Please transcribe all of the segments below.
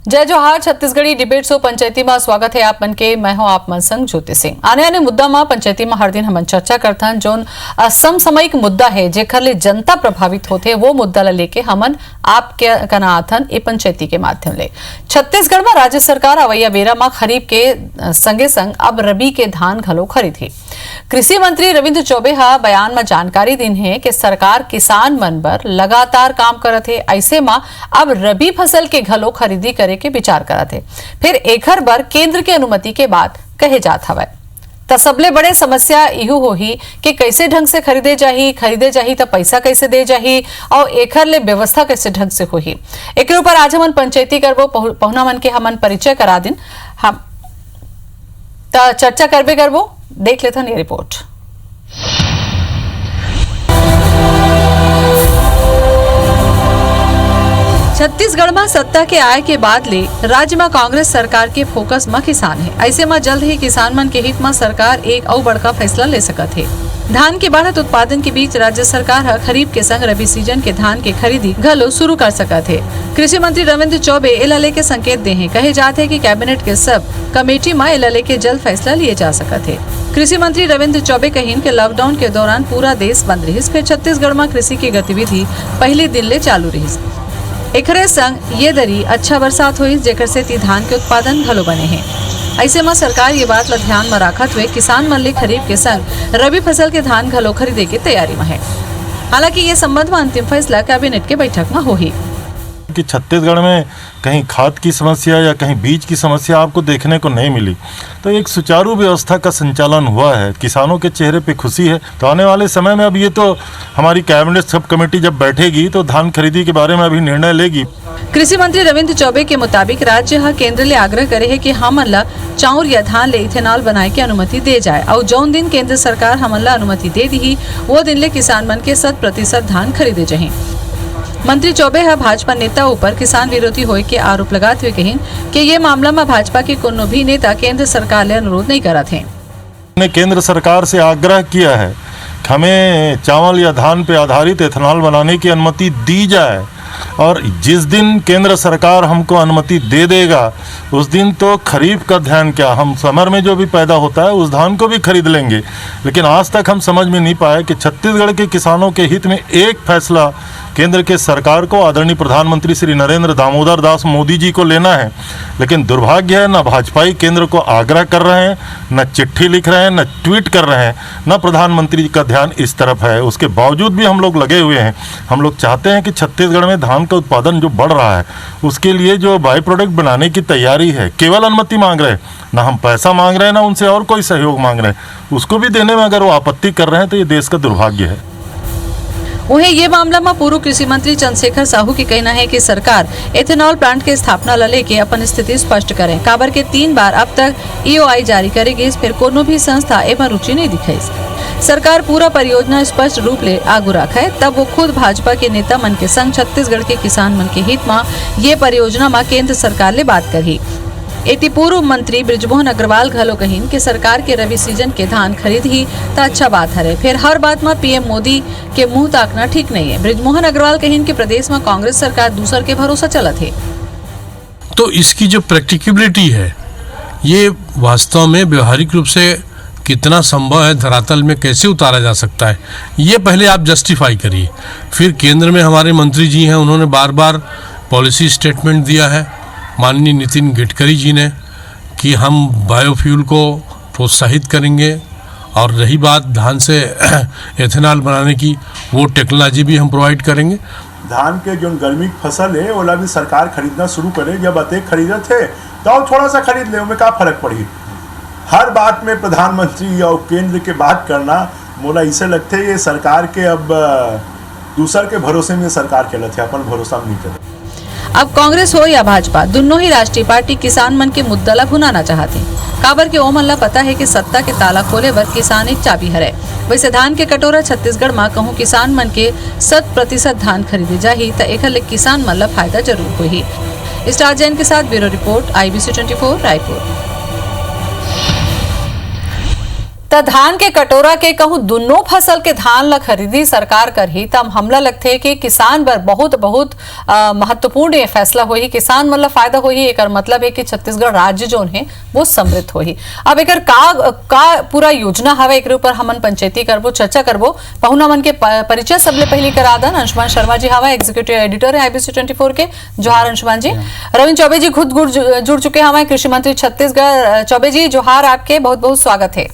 जय जोहार Chhattisgarhi debate show पंचायती में स्वागत है आप मन के। मैं हूं आप मन संग ज्योति सिंह। आने मुद्दा में पंचायती में हर दिन हम चर्चा करथन जोन समसामयिक मुद्दा है जेकर ले जनता प्रभावित होते वो मुद्दा ला लेके हमन आप के कनाथन ए पंचायती के माध्यम ले। छत्तीसगढ़ में राज्य सरकार अवैया बेरा में खरीफ के संगे संग अब रबी के धान घलो खरीदी। कृषि मंत्री रविंद्र चौबे हा बयान में जानकारी दिन है कि सरकार किसान मन बर लगातार काम करत है। ऐसे में अब रबी फसल के घलो खरीदी करे के विचार करत है। फिर एकर बर केंद्र के अनुमति के बाद कहे जात हवय। त सबले बड़े समस्या इहू होही कि कैसे ढंग से खरीदे जाही त पैसा कैसे दे जाही और एकर ले व्यवस्था कैसे ढंग से होही। एकर ऊपर आज हमन पंचायती करबो पहुना मन के हमन परिचय करा दिन हम त चर्चा करबो देख लेथन ये रिपोर्ट। छत्तीसगढ़ में सत्ता के आय के बाद ले राज्य में कांग्रेस सरकार के फोकस में किसान है। ऐसे में जल्द ही किसान मन के हित में सरकार एक और बड़का फैसला ले सकत है। धान के बढ़त उत्पादन के बीच राज्य सरकार है खरीफ के संग रबी सीजन के धान के खरीदी घलो शुरू कर सकत है। कृषि मंत्री रविंद्र चौबे एला के संकेत दे हैं। कहे जाते हैं कि कैबिनेट के सब कमेटी में एला के जल्द फैसला लिए जा सकत है। कृषि मंत्री रविंद्र चौबे कहिन के लॉकडाउन के दौरान पूरा देश बंद रहिस, फिर छत्तीसगढ़ में कृषि की गतिविधि पहले दिन ले चालू रहिस। एकरे संग ये दरी अच्छा बरसात हुई जेकर से धान के उत्पादन घलो बने हैं। ऐसे में सरकार ये बात ला ध्यान में रखत हुए किसान मन ले खरीफ के संग रबी फसल के धान घलो खरीदे के तैयारी में है। हालांकि ये संबंध में अंतिम फैसला कैबिनेट के बैठक में होही। कि छत्तीसगढ़ में कहीं खाद की समस्या या कहीं बीज की समस्या आपको देखने को नहीं मिली, तो एक सुचारू व्यवस्था का संचालन हुआ है। किसानों के चेहरे पे खुशी है। तो आने वाले समय में अब ये तो हमारी कैबिनेट सब कमेटी जब बैठेगी तो धान खरीदी के बारे में अभी निर्णय लेगी। कृषि मंत्री रविंद्र चौबे के मुताबिक राज्य केंद्र ले आग्रह करे है कि हमन ला चाउर या धान ले इथेनॉल बनाए के अनुमति दे जाए और जौन दिन केंद्र सरकार हमन ला अनुमति दे दी वो दिन ले किसान मन के 100% धान खरीदे जाही। मंत्री चौबे है भाजपा नेता ऊपर किसान विरोधी होए के आरोप लगाते हुए कहिन कि ये मामला में भाजपा के कोनो भी नेता केंद्र सरकार ले अनुरोध नहीं करत हैं। ने केंद्र सरकार से आग्रह किया है कि हमें चावल या धान पे आधारित एथेनॉल बनाने की अनुमति दी जाए और जिस दिन केंद्र सरकार हमको अनुमति दे देगा उस दिन तो खरीफ का ध्यान क्या, हम समर में जो भी पैदा होता है उस धान को भी खरीद लेंगे। लेकिन आज तक हम समझ में नहीं पाए कि छत्तीसगढ़ के किसानों के हित में एक फैसला केंद्र के सरकार को आदरणीय प्रधानमंत्री श्री नरेंद्र दामोदर दास मोदी जी को लेना है। लेकिन दुर्भाग्य है न भाजपाई केंद्र को आग्रह कर रहे हैं, न चिट्ठी लिख रहे हैं, न ट्वीट कर रहे हैं, न प्रधानमंत्री जी का ध्यान इस तरफ है। उसके बावजूद भी हम लोग लगे हुए हैं। हम लोग चाहते हैं कि छत्तीसगढ़ में धान का उत्पादन जो बढ़ रहा है उसके लिए जो बाई प्रोडक्ट बनाने की तैयारी है, केवल अनुमति मांग रहे हैं, ना हम पैसा मांग रहे हैं ना उनसे और कोई सहयोग मांग रहे हैं। उसको भी देने में अगर वो आपत्ति कर रहे हैं तो ये देश का दुर्भाग्य है। वहीं ये मामला में पूर्व कृषि मंत्री चंद्रशेखर साहू की कहना है कि सरकार एथेनॉल प्लांट के स्थापना ला लेके अपन स्थिति स्पष्ट करें। काबर के 3 बार अब तक EOI जारी करेगी, फिर कोनो भी संस्था एवं रुचि नहीं दिखाई। सरकार पूरा परियोजना स्पष्ट रूप ले आगू रखे तब वो खुद भाजपा के नेता मन के संग छत्तीसगढ़ के किसान मन के हित में ये परियोजना में केंद्र सरकार ले बात करी। एति पूर्व मंत्री बृजमोहन अग्रवाल घलो कहिन कि सरकार के रबी सीजन के धान खरीद ही तो अच्छा बात है, फिर हर बात में PM मोदी के मुंह ताकना ठीक नहीं है। बृजमोहन अग्रवाल कहिन कि प्रदेश में कांग्रेस सरकार दूसर के भरोसा चलत है। तो इसकी जो प्रैक्टिकेबिलिटी है ये वास्तव में व्यवहारिक रूप से कितना संभव है, धरातल में कैसे उतारा जा सकता है, ये पहले आप जस्टिफाई करिए। फिर केंद्र में हमारे मंत्री जी हैं, उन्होंने बार बार पॉलिसी स्टेटमेंट दिया है माननीय नितिन गडकरी जी ने कि हम बायोफ्यूल को प्रोत्साहित करेंगे और रही बात धान से एथेनॉल बनाने की, वो टेक्नोलॉजी भी हम प्रोवाइड करेंगे। धान के जो गर्मी फसल है ओला भी सरकार खरीदना शुरू करे। जब अतेक खरीदे थे तो थोड़ा सा खरीद ले, उसमें क्या फर्क पड़ी। हर बात में प्रधानमंत्री और केंद्र के बात करना मोला इसे लगते ये सरकार के अब दूसर के भरोसे में सरकार चलत है, अपन भरोसा नहीं करे। अब कांग्रेस हो या भाजपा दोनों ही राष्ट्रीय पार्टी किसान मन के मुद्दा ला भुनाना चाहते। काबर के ओमन ला पता है कि सत्ता के ताला खोले बर किसान एक चाबी हरे। वैसे धान के कटोरा छत्तीसगढ़ में कहूँ किसान मन के 100% धान खरीदे जाही तो एकर ले किसान मन ला फायदा जरूर होही। स्टार जैन के साथ ब्यूरो रिपोर्ट IBC 24 रायपुर। त धान के कटोरा के कहूँ दोनों फसल के धान ला खरीदी सरकार करही तब हमला लगथे कि किसान बर बहुत बहुत महत्वपूर्ण ये फैसला होही, किसान मतलब फायदा होही। एकर मतलब है कि छत्तीसगढ़ राज्य जोन है वो समृद्ध होही। अब एकर का पूरा योजना हवे एक ऊपर हमन पंचायती करबो, चर्चा करबो। पहुना मन के परिचय सबले पहले करा दन। अंशुमान शर्मा जी हवा एग्जीक्यूटिव एडिटर है IBC 24 के। जोहार अंशुमान जी। रविंद्र चौबे जी खुद जुड़ चुके हैं हमारे कृषि मंत्री छत्तीसगढ़। चौबे जी जोहार, आपके बहुत बहुत स्वागत है।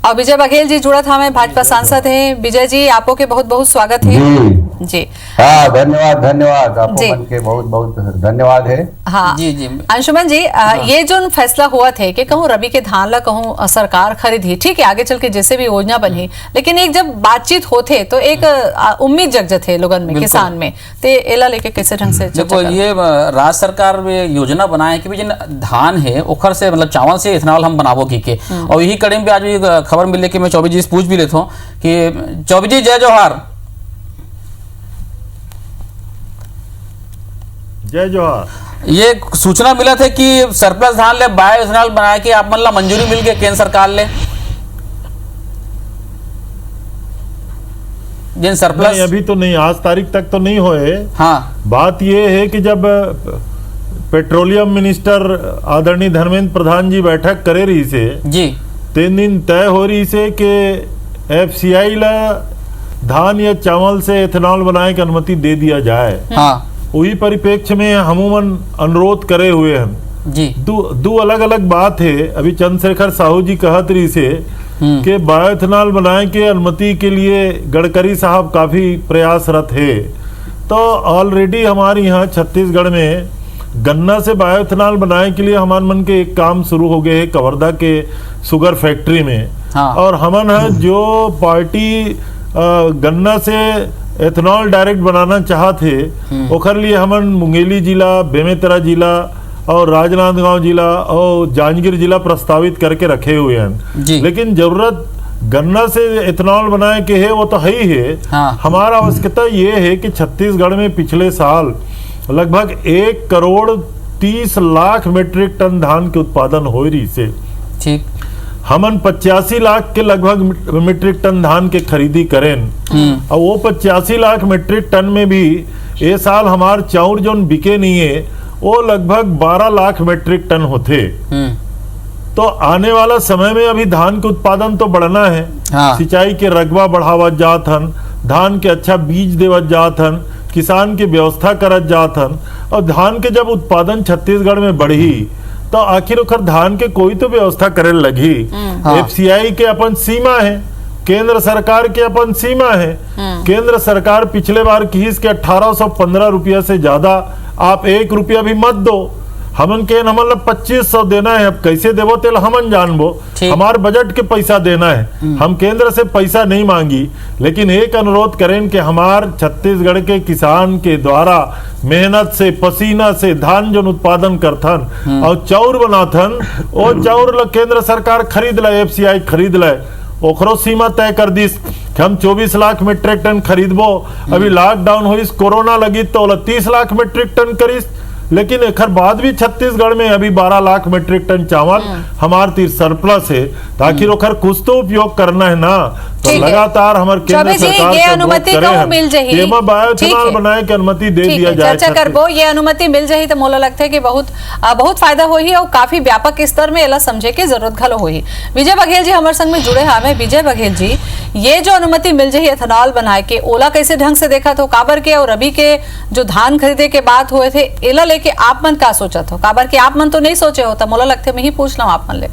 और विजय बघेल जी जुड़ा था, हमें भाजपा सांसद हैं। विजय जी आपको के बहुत बहुत स्वागत है जी। हाँ, धन्यवाद आपको मन के बहुत बहुत धन्यवाद है। हाँ जी अंशुमन जी, ये जो फैसला हुआ थे कि कहूँ रबी के धान ला कहूँ सरकार खरीदी, ठीक है, आगे चल के जैसे भी योजना बनी, लेकिन एक जब बातचीत होते तो एक उम्मीद जग जाते लोगन में, किसान में, तो एला लेके कैसे ढंग से देखो ये राज्य सरकार में योजना बनाए कि जिन धान है ओखर से मतलब चावल से इथेनॉल हम बनाबो की के। और यही कड़ी में आज भी खबर मिले कि मैं चौबे जी से पूछ भी लेता हूँ कि चौबे जी जय जोहार। जय जोहार। ये सूचना मिला था कि सरप्लस धान ले बायो इथेनॉल बनाए के आप मन ला मंजूरी मिल गई केंद्र सरकार ले, जिन सरप्लस अभी तो नहीं, आज तारीख तक तो नहीं होए। हाँ, बात ये है कि जब पेट्रोलियम मिनिस्टर आदरणीय धर्मेंद्र प्रधान जी बैठक करे रही से जी 3 दिन तय हो रही से कि FCI ला धान या चावल से एथेनॉल बनाए की अनुमति दे दिया जाए। हाँ वही परिप्रेक्ष्य में हमूमन अनुरोध करे हुए हैं जी। दो अलग अलग बात है। अभी चंद्रशेखर साहू जी कहत रही से कि बायोएथेनॉल बनाए के अनुमति के लिए गडकरी साहब काफी प्रयासरत है। तो ऑलरेडी हमारे यहाँ छत्तीसगढ़ में गन्ना से बायोएथेनॉल बनाने के लिए हमारे मन के एक काम शुरू हो गए है कवर्धा के शुगर फैक्ट्री में। हाँ। और हमन है जो पार्टी गन्ना से एथेनॉल डायरेक्ट बनाना चाहते ओखर लिए हमन मुंगेली जिला, बेमेतरा जिला और राजनांदगांव जिला और जांजगीर जिला प्रस्तावित करके रखे हुए हैं। लेकिन जरूरत गन्ना से एथेनॉल बनाए के है वो तो है ही है। हाँ। हमारा आवश्यकता ये है कि छत्तीसगढ़ में पिछले साल लगभग 1,30,00,000 मीट्रिक टन धान के उत्पादन हो रही से ठीक, हमन 85 लाख के लगभग मीट्रिक टन धान के खरीदी करें। और वो 85 लाख मीट्रिक टन में भी ये साल हमार चाउर जोन बिके नहीं है वो लगभग 12 लाख मीट्रिक टन होते। तो आने वाला समय में अभी धान के उत्पादन तो बढ़ना है। हाँ। सिंचाई के रकबा बढ़ावत जात हन, धान के अच्छा बीज देवत जात हन, किसान की व्यवस्था करत जात हन। और धान के जब उत्पादन छत्तीसगढ़ में बढ़ी तो आखिर ओखर धान के कोई तो व्यवस्था करे लगी। हाँ। FCI के अपन सीमा है, केंद्र सरकार के अपन सीमा है। केंद्र सरकार पिछले बार किस के 1815 रुपया से ज्यादा आप 1 रुपया भी मत दो। हमन के हमन 2500 देना है। अब कैसे देवो तेल हमन जानबो, हमार बजट के पैसा देना है। हम केंद्र से पैसा नहीं मांगी, लेकिन एक अनुरोध करें कि हमार छत्तीसगढ़ के किसान के द्वारा मेहनत से पसीना से धान जो उत्पादन करथन और चाउर बनाथन वो चाउर केंद्र सरकार खरीद लाए, FCI खरीद लाए। ओखरो सीमा तय कर दिस कि हम 24 लाख मीट्रिक टन खरीदबो। अभी लॉकडाउन हुई, कोरोना लगी तो 30 लाख मीट्रिक टन करीस। लेकिन एक बाद भी छत्तीसगढ़ में अभी 12 लाख मीट्रिक टन चावल हमारे तीर सरप्लस है। ताकि ओखर कुछ तो उपयोग करना है ना। तो लगातार हमारे केंद्र सरकार ये अनुमति कहूँ मिल जाही, बायोएथेनॉल बनाए की अनुमति दे दिया जाए। चर्चा करबो, ये अनुमति मिल जाही तो मोला लगता है कि बहुत फायदा होही और काफी व्यापक स्तर में एला समझे के जरूरत घलो होही। विजय बघेल जी हमारे संग में जुड़े हैं। विजय बघेल जी, ये जो अनुमति मिल जाही एथेनॉल बनाए के, ओला कैसे ढंग से देखा तो काबर के और रबी के जो धान खरीदे के बात हुए थे एला लेके आप मन का सोचा था? काबर के आप मन तो नहीं सोचे होता, मोला लगता है मैं ही पूछ लूं आप मन ले।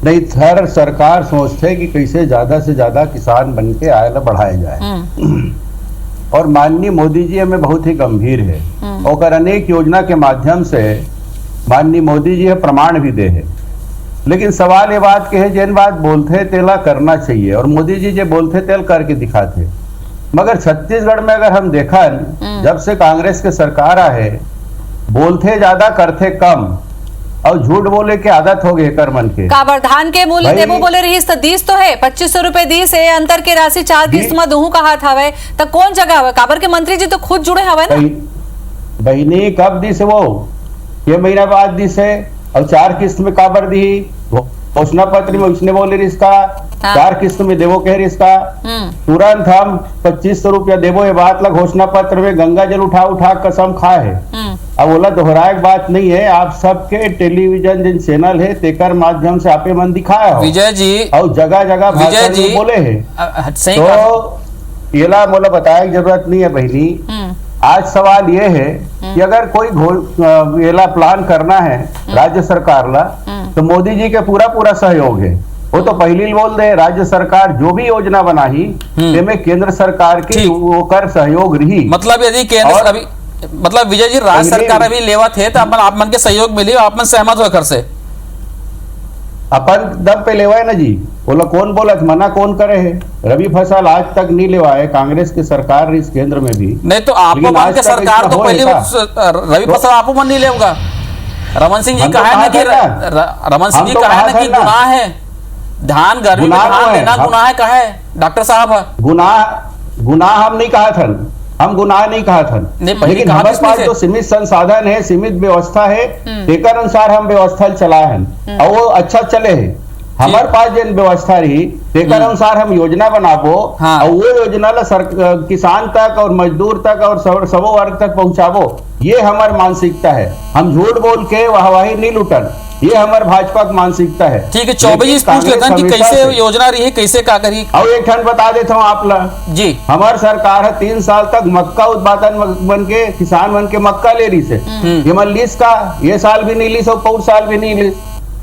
नहीं, हर सरकार सोचते कि कैसे ज्यादा से ज्यादा किसान बन के आयला बढ़ाए जाए। और माननीय मोदी जी हमें बहुत ही गंभीर है और अनेक योजना के माध्यम से माननीय मोदी जी प्रमाण भी दे है। लेकिन सवाल ये बात के है जिन बात बोलते तेला करना चाहिए और मोदी जी जो बोलते तेल करके दिखाते। मगर छत्तीसगढ़ में अगर हम देखा जब से कांग्रेस के सरकार आए बोलते ज्यादा करते कम और झूठ बोले की आदत हो गई कर मन के। काबर धान के मूल्य देवो बोले रही दीस तो है 2500 रुपए दीस है, अंतर के राशि 4 किस्त में दूहू का हाथ हवे तो कौन जगह हवे? काबर के मंत्री जी तो खुद जुड़े हवे ना। बहिनी कब दिस वो ये महीना बाद दिस है और 4 किस्त में काबर दी घोषणा पत्र में उसने बोले रिश्ता 4 किस्त में देवो कह रिश्ता तुरंत हम 2500 रुपया देवो ये बात ला घोषणा पत्र में गंगा जल उठा उठा कसम खाए है। अब बोला दोहराए बात नहीं है, आप सबके टेलीविजन जिन चैनल है तेकर माध्यम से आपे मन दिखाया हो विजय जी और जगह जगह विजय जी बोले है सही तो येला मोला बताए की जरूरत नहीं है बहनी। आज सवाल ये है कि अगर कोई येला प्लान करना है राज्य सरकार ला तो मोदी जी के पूरा पूरा सहयोग है। वो तो पहली बोल दे राज्य सरकार जो भी योजना बनाही में केंद्र सरकार की वो कर सहयोग रही। मतलब यदि केंद्र अभी मतलब विजय जी राज्य सरकार अभी लेवा थे तो आप मन के सहयोग मिली आप मन सहमत होकर से अपन दब पे लेवाए ना जी बोला कौन बोला मना कौन करे है। रबी फसल आज तक नहीं लेवाए कांग्रेस की सरकार इस केंद्र में भी नहीं तो आपको मन के सरकार तो पहले रबी फसल आपको मन नहीं लेगा। रमन सिंह जी कहा है कि रमन सिंह जी कहा है ना कि गुनाह है धान गर्मी में धान लेना गुनाह है कहा है डॉक्टर साहब गुनाह हम नहीं कहा था हम गुनाह नहीं कहा था लेकिन हमारे पास जो सीमित संसाधन है सीमित व्यवस्था है तेकर अनुसार हम व्यवस्था चलाए हैं और वो अच्छा चले है। हमारे पास जो व्यवस्था रही तेकर अनुसार हम योजना बनाबो और वो योजना ला किसान तक और मजदूर तक और सबो वर्ग तक पहुंचाबो ये हमारी मानसिकता है। हम झूठ बोल के वाहवाही नहीं लुटन ये हमारे भाजपा की मानसिकता है। ठीक है 24 पूछ लेते हैं कि कैसे योजना रही है कैसे क्या करी और एक ठन बता देता हूँ आप ला जी हमारी सरकार है 3 साल तक मक्का उत्पादन बन के किसान बन के मक्का ले रही से ये मन लीस का ये साल भी नहीं लीस और पौर साल भी नहीं लीस।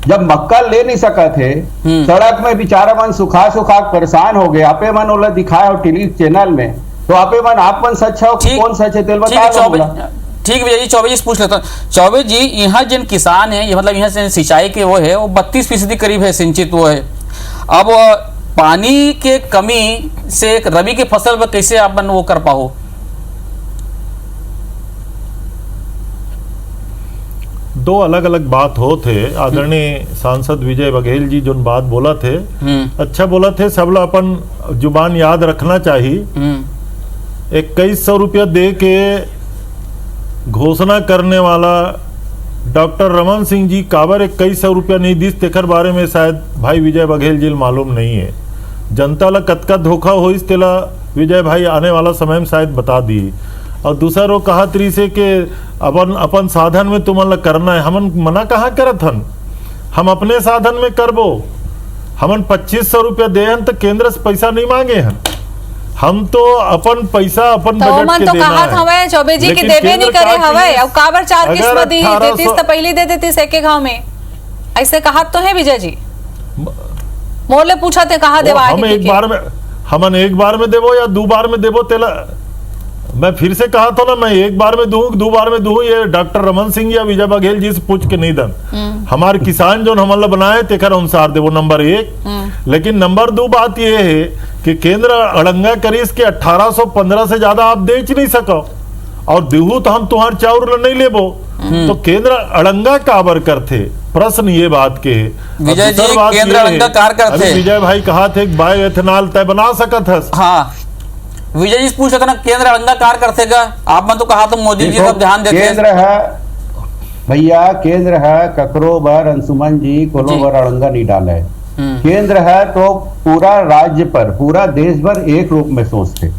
जब मक्का ले नहीं सका थे सड़क में बेचारा मन सुखा सुखा परेशान हो गए आपे मन ओला दिखाया और टीवी चैनल में तो आपे मन आप मन सच है कौन सच है तेल बता ठीक विजय जी 24 पूछ लेता हूँ। 24 जी यहाँ जिन किसान है ये मतलब यहाँ से सिंचाई के वो है वो 32% करीब है सिंचित वो है। अब पानी के कमी से एक रबी के फसल पर कैसे आप वो कर पाओ। दो अलग अलग बात हो थे। आदरणीय सांसद विजय बघेल जी जो बात बोला थे अच्छा बोला थे सब लोग अपन जुबान याद रखना चाहिए। 2100 रुपया दे के घोषणा करने वाला डॉक्टर रमन सिंह जी काबर 2100 रुपया नहीं दिस तेकर बारे में शायद भाई विजय बघेल जी मालूम नहीं है। जनता ला कतका धोखा हो इस तेला विजय भाई आने वाला समय में शायद बता दी। और दूसरा रो कहा तरी से कि अपन साधन में तुमन ला करना है हमन मना कहाँ करत हन हम अपने साधन में करबो। हमन 2500 रुपया दे हन तो केंद्र से पैसा नहीं मांगे हन हम तो अपन पैसा अपन बजट के तो देना कहा हवे चौबे जी की देवे नहीं करे हवे अब काबर 4 किस्त दी देतीस तो पहले दे देतीस एक गांव में ऐसे कहा तो है विजय जी मोरले पूछा थे कहा देवा हम एक बार में हमन एक बार में देवो या 2 बार में देवो तेला मैं फिर से कहा था ना मैं एक बार में दूं 2 बार में दूं ये डॉक्टर रमन सिंह या विजय बघेल जी से पूछ के नहीं दन हमारे किसान जो हमला बनाए तेकर अनुसार देवो नंबर 1। लेकिन नंबर 2 बात ये है कि केंद्र अड़ंगा करीस के 1815 से ज्यादा आप बेच नहीं सको और देहू तो हम तुम्हार चाउर नहीं लेबो तो केंद्र अड़ंगा काबर करते प्रश्न ये बात के विजय जी केंद्र अड़ंगा कार करते विजय भाई कहा थे बायो एथेनॉल तय बना सकत है। हाँ विजय जी पूछ सकते ना केंद्र अड़ंगा कार करते का आप मन तो कहा तो मोदी जी सब ध्यान देते केंद्र है भैया केंद्र है ककरो बर अंशुमन जी कोलो बर अड़ंगा नहीं डाला है। केंद्र है तो पूरा राज्य पर पूरा देश भर एक रूप में सोचते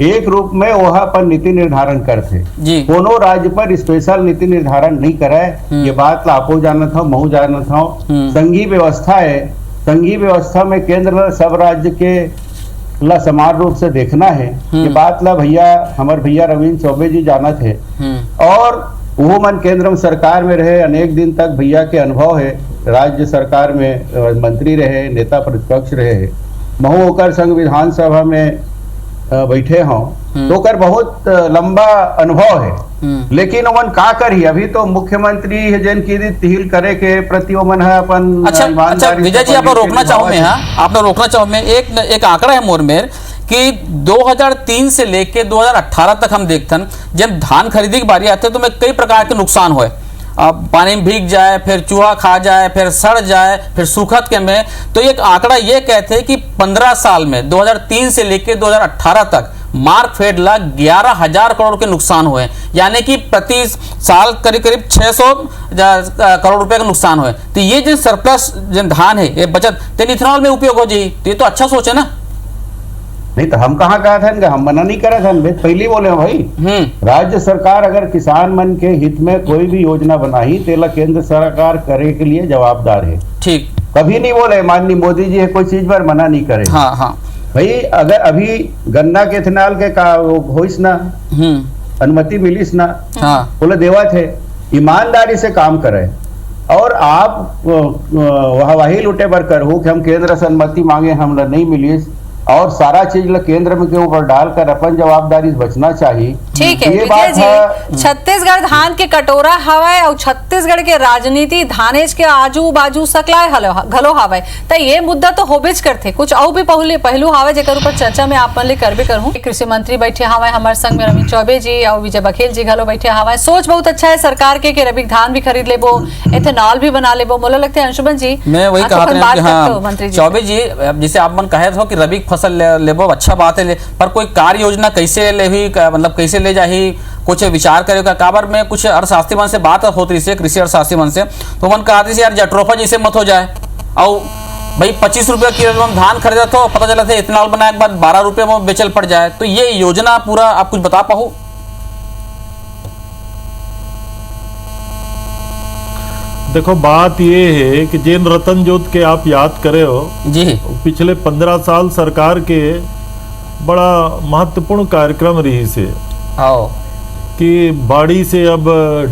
एक रूप में वहां पर नीति निर्धारण करते कोनो राज्य पर स्पेशल नीति निर्धारण नहीं कराए। ये बात आपो जाना था महू जाना था संघीय व्यवस्था है संघीय व्यवस्था में केंद्र सब राज्य के ला समान रूप से देखना है। ये बात ला भैया हमारे भैया रविंद्र चौबे जी जाना थे और वो मन केंद्र में सरकार में रहे अनेक दिन तक भैया के अनुभव है राज्य सरकार में मंत्री रहे नेता प्रतिपक्ष रहे महू होकर संविधान सभा में बैठे हों तो कर बहुत लंबा अनुभव है। लेकिन ओमन का करी अभी तो मुख्यमंत्री जन की तिहिल करे के प्रति ओमन है अपन अच्छा विजय जी आप रोकना चाहूँ मैं आपने रोकना चाहूँ मैं एक आंकड़ा है मोर में कि 2003 से लेके 2018 तक हम देखते जब धान खरीदी की बारी आते तो में कई प्रकार के नुकसान हुए। अब पानी में भीग जाए फिर चूहा खा जाए फिर सड़ जाए फिर सूखत के में तो एक आंकड़ा ये कहते हैं कि 15 साल में 2003 से लेके 2018 तक मार्कफेड ला 11,000 करोड़ के नुकसान हुए, यानी कि प्रति साल करीब करीब 600 करोड़ रुपए का नुकसान हुए। तो ये जो सरप्लस जो धान है ये बचत तेन इथेनॉल में उपयोग हो जी, तो ये तो अच्छा सोच है ना। नहीं तो हम कहाँ कहा था, हम मना नहीं करा था, पहले बोले भाई राज्य सरकार अगर किसान मन के हित में कोई भी योजना बनाई तेला केंद्र सरकार करे के लिए जवाबदार है। ठीक, कभी नहीं बोले माननीय मोदी जी है कोई चीज पर मना नहीं करे। हाँ हाँ भाई अगर अभी गन्ना के इथेनॉल के का होइस ना अनुमति मिलिस ना, हाँ बोले देवा थे ईमानदारी से काम करे और आप वही लुटे पर करो कि हम केंद्र से अनुमति मांगे हम नहीं मिलिस और सारा चीज केंद्र में के ऊपर डालकर अपन जवाबदारी बचना चाहिए। ठीक है ये विजय बात जी, है। छत्तीसगढ़ धान के कटोरा हवाए और छत्तीसगढ़ के राजनीति धानेज के आजू बाजू सकलाए घलो हवाए, तो ये मुद्दा तो होबेज करते। कुछ और भी पहलू हवाए जेकर ऊपर चर्चा में आप मन ले करबे करूं। कृषि मंत्री बैठे हवाए हमारे संग में रवि चौबे जी और विजय बघेल जी घलो बैठे हवाए। सोच बहुत अच्छा है सरकार के कि रबी धान भी खरीद लेबो, एथेनॉल भी बना लेबो। मोला लगता है अंशुमन जी मैं वही कहा था कि हाँ मंत्री जी चौबे जी, जैसे आप मन कहे थे कि रबी फसल लेबो अच्छा बात है, पर कोई कार्य योजना कैसे ले हुई, मतलब कैसे ले जाही कुछ विचार करेगा। काबर में कुछ अर्थशास्त्री मन से बात होती है, कृषि अर्थशास्त्री मन से, तो मन कहा थी यार जट्रोफा जैसे मत हो जाए और भाई 25 रुपये किलो में धान खरीदा तो पता चला था इथेनॉल बनाने के बाद 12 रुपये में बेचल पड़ जाए। तो ये योजना पूरा आप कुछ बता पाओ। देखो बात ये है कि जैन रतन जोत के आप याद करे हो जी, पिछले 15 साल सरकार के बड़ा महत्वपूर्ण कार्यक्रम रही से आओ कि बाड़ी से अब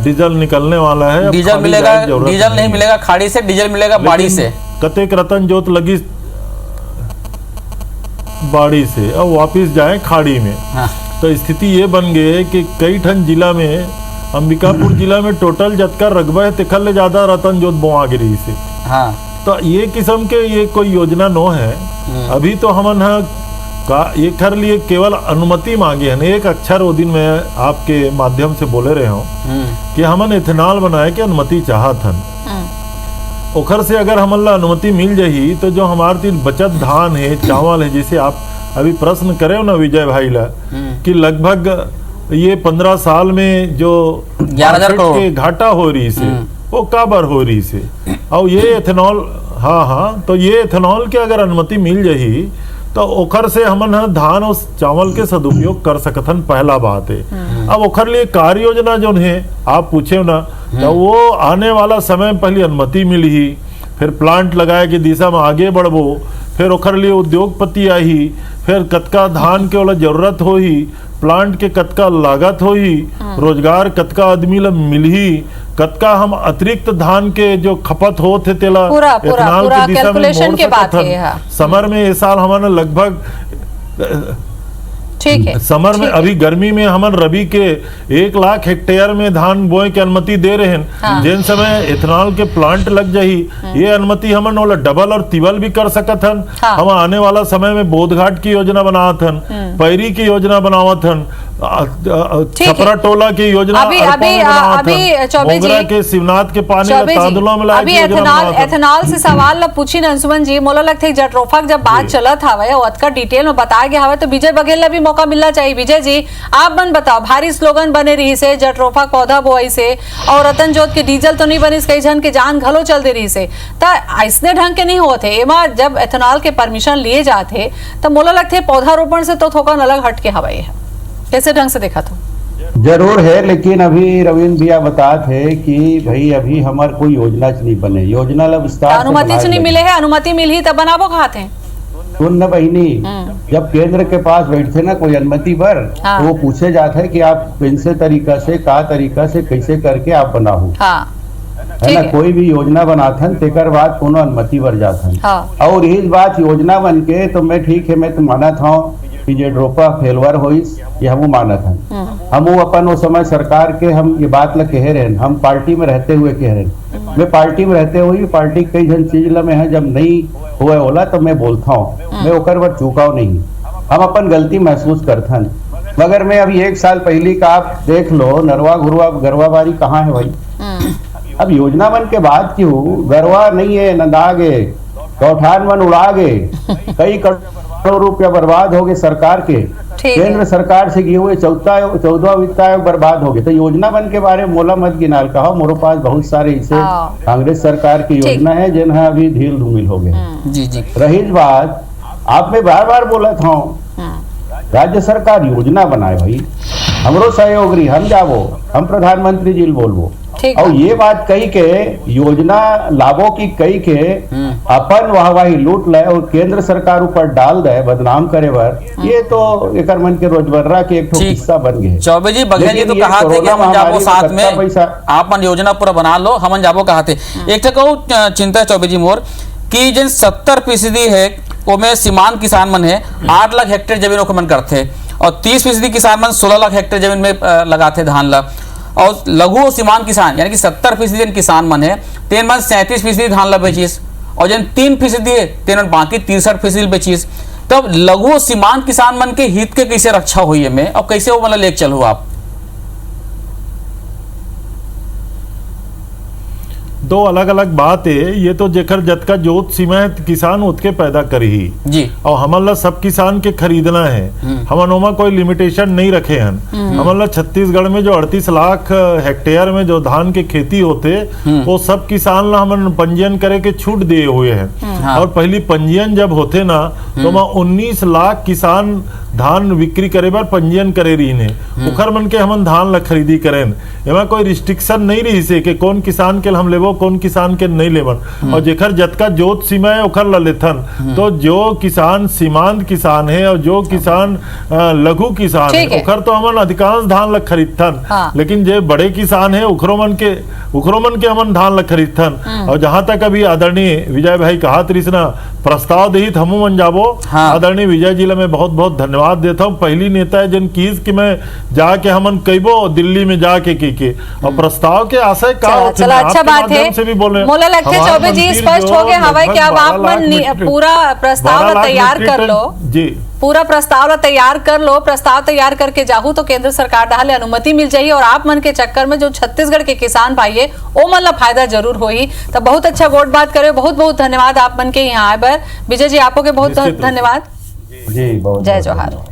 डीजल निकलने वाला है। अब डीजल खाली मिलेगा, जाए जरूरत डीजल नहीं मिलेगा खाड़ी से, डीजल मिलेगा बाड़ी लेकिन से। कतेक रतन जोत लगी बाड़ी से और वापिस जाए खाड़ी में। हाँ। तो स्थिति ये बन गई है कि कई ठन जिला में, अंबिकापुर जिला में टोटल जतका रकबा है तिखल ले ज्यादा रतन जोत बोआ गिरी से। हाँ। तो ये किस्म के ये कोई योजना नो है। अभी तो हमन का ये कर लिए केवल अनुमति मांगी है। एक अक्षर वो दिन में आपके माध्यम से बोले रहे हो कि हमन इथेनॉल बनाए के अनुमति चाहत हन। ओखर से अगर हमन ला अनुमति मिल जाही तो जो हमारे तीन बचत धान है, चावल है, जैसे आप अभी प्रश्न करे हो ना विजय भाई ला कि लगभग ये 15 साल में जो 11,000 करोड़ के घाटा हो रही से वो काबर हो रही से, और ये इथेनॉल हाँ तो ये इथेनॉल के अगर अनुमति मिल जाही तो ओखर से हमन धान और चावल के सदुपयोग कर सकथन। पहला बात है। अब ओखर लिए कार्य योजना जो है आप पूछे ना, तो वो आने वाला समय पहले अनुमति मिली, फिर प्लांट लगाए के दिशा में आगे बढ़बो, फिर ओखर लिए उद्योगपति आई, फिर कतका धान के वाला जरूरत होही, प्लांट के कतका लागत होही, रोजगार कतका आदमी ला मिलही, कतका हम अतिरिक्त धान के जो खपत होते तेला पूरा इथेनॉल के दिशा में कैलकुलेशन मोड़ के बात सकथन। है। हाँ। समर में इस साल हमारे लगभग ठीक है समर में अभी गर्मी में हमन रबी के 1 लाख हेक्टेयर में धान बोए के अनुमति दे रहे हैं। हाँ। जिन समय इथेनॉल के प्लांट लग जाही ये अनुमति हमन वाला डबल और तिबल भी कर सकत हन। हाँ। हम आने वाला समय में बोधघाट की योजना बनावत हन, पैरी की योजना बनावत हन, छपरा टोला की योजना अभी चौबे जी, मोगरा के शिवनाथ के पानी तांदुलों में अभी एथेनॉल से सवाल ला पूछी न अंशुमन जी। मोला लगता है जट्रोफा जब बात चलत हवे और अतका डिटेल में बताया गया हवे तो विजय बघेल ला भी मौका मिलना चाहिए। विजय जी आप मन बताओ, भारी स्लोगन बने रही से जट्रोफा पौधा बोई से और रतन जोत के डीजल तो नहीं बनी, कई जन के जान घलो चल दे रही से, तो ऐसने ढंग के नहीं होते। एमा जब एथेनॉल के परमिशन लिए जाते तो मोला लगता है पौधारोपण से तो थोड़ा अलग हट के हवाई है। कैसे ढंग से देखा था? जरूर है, लेकिन अभी रविंद्र भैया बताते हैं कि भाई अभी हमार कोई योजना नहीं बने, योजना ला विस्तार अनुमति नहीं मिले है, अनुमति मिली तब बनाबो खाते हैं। सुन न बहिनी, जब केंद्र के पास बैठते ना कोई अनुमति पर हाँ। तो वो पूछे जाता है कि आप कौन से तरीका से का तरीका से कैसे करके आप बनाओ। हाँ। है ना, कोई भी योजना बनाथन तेकर बाद कोनो अनुमति बर जाथन। हाँ। और इस बात योजना बन के तो मैं ठीक है, मैं तो मानत हूँ कि जे ड्रोपा फेलवर होइस ये हम मानत हन। हम अपन वो समय सरकार के हम ये बात ला कह रहे हैं, हम पार्टी में रहते हुए कह रहे हैं। मैं पार्टी में रहते हुए पार्टी कई जन चीज ला मैं जब नहीं हुए होला तो मैं बोलता हूँ, मैं ओकर बर चुकाव नहीं, हम अपन गलती महसूस करथन। मगर मैं अभी 1 साल पहले का आप देख लो, नरवा घुरवा गरवाबारी कहाँ है भाई। अब योजना बन के बाद क्यों गरवा नहीं है, नंदागे गौठान मन उड़ा गए, कई करोड़ रुपया बर्बाद हो गए सरकार के। ठीक है। केंद्र सरकार से किए हुए 14वां वित्त आयोग बर्बाद हो गए। तो योजना बन के बारे में मोला मत गिनाल कहो, मोरे पास बहुत सारे ऐसे हाँ। कांग्रेस सरकार की ठीक। योजना है जिन्हें अभी ढील धूमिल हो गए। जी जी रही बात, आप में बार बार बोला था राज्य सरकार योजना बनाए भाई, हमरो सहयोग रही, हम जाबो, हम प्रधानमंत्री जी बोलबो। ठीक और है। ये बात कही के योजना लाभों की कही के अपन वाहवाही लूट ले और केंद्र सरकार ऊपर डाल दे बदनाम करे बर, ये तो एकर मन के रोजमर्रा के एक ठो ठीक। किस्सा बन गए। चौबे जी बघेल जी तो लेकिन ये कहा थे कि कोरोना हम जाबो महामारी साथ में में, पैसा आप मन योजना पूरा बना लो, हम जाबो कहा थे। एक तो कहूँ चिंता है चौबे जी मोर कि जिन 70% है वो में सीमांत किसान मन है 8 लाख हेक्टेयर जमीन को मन करते, और 30% किसान मन 16 लाख हेक्टेयर जमीन में लगाते धान ला। और लघु और सीमांत किसान यानी कि 70% किसान मन है तेन मन 37% धान ला बेचीस, और जन 3% है तेन मन बाकी 63% बेचीस। तब लघु और सीमांत किसान मन के हित के कैसे रक्षा हुई है में, और कैसे वो मतलब लेके चलो आप? दो अलग अलग बात है। ये तो जेकर जतका जोत सीमा है किसान उतके पैदा करी जी, और हमला सब किसान के खरीदना है। हमन ओमा कोई लिमिटेशन नहीं रखे हैं। हमला छत्तीसगढ़ में जो 38 लाख हेक्टेयर में जो धान के खेती होते वो सब किसान ला हमन पंजीयन करे के छूट दिए हुए हैं। हाँ। और पहली पंजीयन जब होते ना तो वहाँ 19 लाख किसान धान बिक्री करे बार पंजीयन करे रही ने, उखर मन के हमन धान ला खरीदी करें। एमा कोई रिस्ट्रिक्शन नहीं रही से कि कौन किसान के हम लेबो कौन किसान के नहीं लेबन, और जेकर जतका जोत सीमा है उखर ला लेथन। तो जो किसान सीमांत किसान है और जो किसान लघु किसान ठीक है है। उखर तो हमन अधिकांश धान ला खरीदथन। हाँ। लेकिन जो बड़े किसान है उखरो मन के हमन धान ला खरीदथन। और जहां तक अभी आदरणीय विजय भाई कहा तरीसना प्रस्ताव देहित हमू मन जाबो। हाँ। आदरणीय विजय जी ला मैं बहुत बहुत धन्यवाद देता हूँ। पहली नेता है जिन कीज कि मैं जाके हमन कईबो दिल्ली में जाके की और प्रस्ताव के आशय का चला, होथे, चला, मैं अच्छा आपके बात माध्यम है। से भी बोल रहे हैं। मोला लगते हमारे चौबे जी मंत्री स्पष्ट जो हो गए हवा कि अब 12 आप लाख मन मीट्रिक- पूरा प्रस्ताव 12 ला लाख तैयार मीट्रिक कर टन- लो, जी पूरा प्रस्ताव ला तैयार कर लो। प्रस्ताव तैयार करके जाहू तो केंद्र सरकार डाले अनुमति मिल जाही, और आप मन के चक्कर में जो छत्तीसगढ़ के किसान भाई है वो मन ला फायदा जरूर होही। तो बहुत अच्छा गोट बात करे, बहुत बहुत धन्यवाद आप मन के यहाँ आए बर। विजय जी आपको के बहुत निश्चित रूप से। धन्यवाद। जी बहुत जय बहुत जोहार। धन्यवाद।